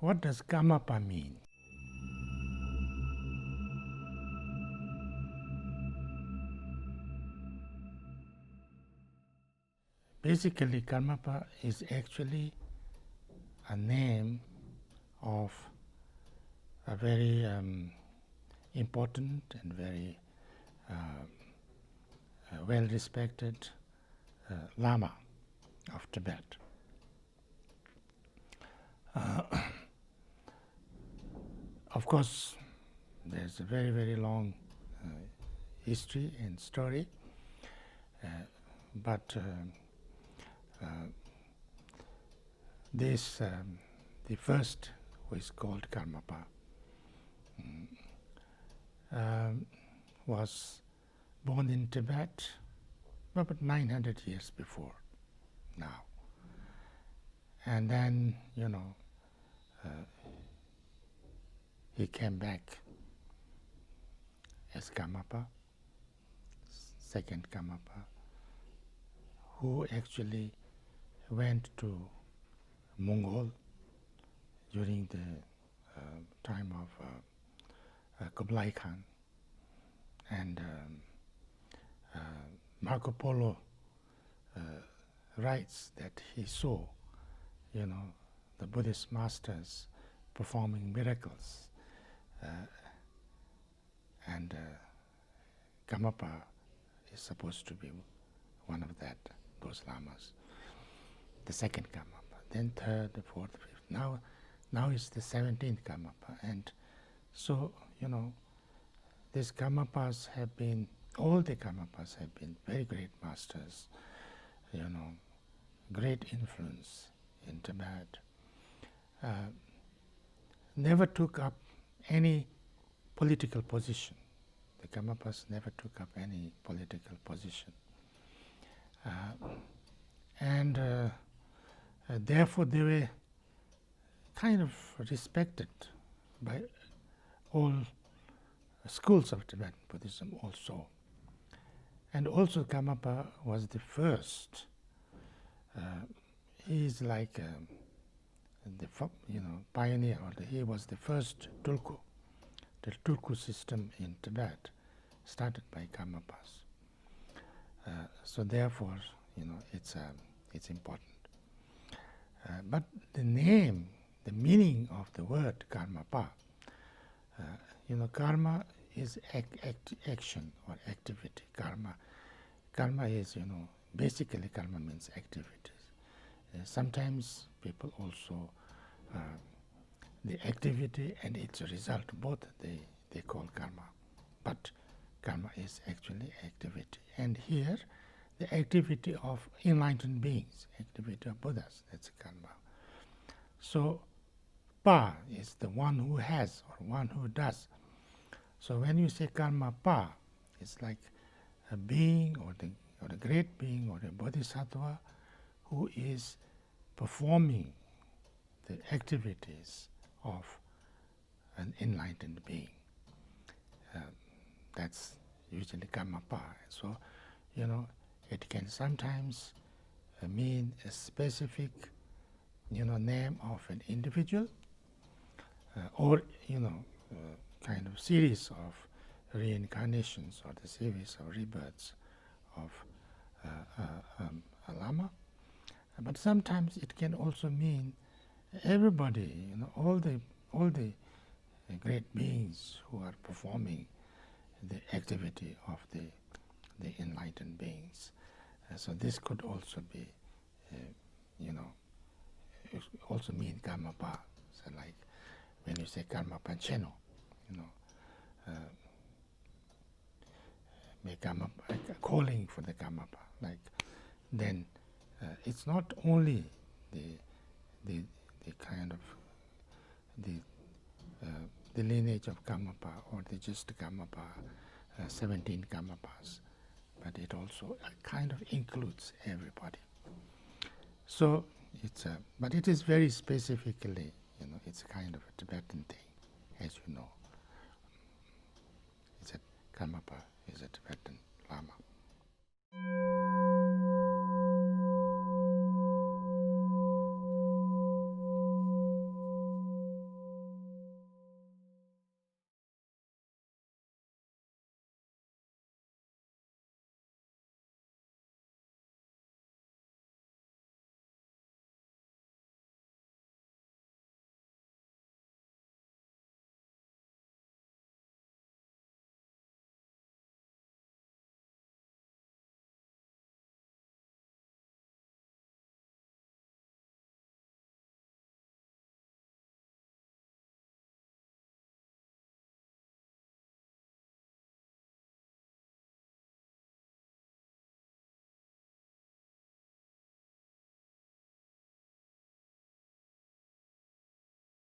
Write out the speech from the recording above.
what does Karmapa mean? Basically, Karmapa is actually a name of a very important and very well-respected Lama of Tibet. Of course, there's a very, very long history and story, but the first, who is called Karmapa, was born in Tibet about 900 years before now. And then, he came back as Karmapa, second Karmapa, who actually went to Mongol during the time of Kublai Khan, and Marco Polo writes that he saw, the Buddhist masters performing miracles, and Karmapa is supposed to be one of those lamas. The second Karmapa, then third, the fourth, fifth. Now is the 17th Karmapa, and so these Karmapas have been, all the Karmapas have been very great masters, great influence in Tibet. Never took up any political position. The Karmapas never took up any political position, and therefore they were kind of respected by all schools of Tibetan Buddhism also. And also Karmapa was the first, he is like the pioneer, or he was the first Tulku. The Tulku system in Tibet started by Karmapas. So therefore, it's important. But the name, the meaning of the word Karmapa, karma is action or activity. Karma is, basically karma means activities. Sometimes people also, the activity and its result, both they call karma. But karma is actually activity. And here, the activity of enlightened beings, activity of Buddhas, that's karma. So, pa is the one who has or one who does. So when you say karma pa, it's like a being or a great being or a bodhisattva who is performing the activities of an enlightened being. That's usually karma pa. So, it can sometimes mean a specific, name of an individual, or, kind of series of reincarnations or the series of rebirths of a lama. But sometimes it can also mean everybody, all the great beings who are performing the activity of the enlightened beings. So this could also be, also mean Karmapa. So like when you say Karmapa Cheno, calling for the Karmapa, like then it's not only the kind of the lineage of Karmapa or the just Karmapa, 17 Karmapas, but it also kind of includes everybody. So it's but it is very specifically, it's a kind of a Tibetan thing, as you know. It's a Karmapa is a Tibetan Lama.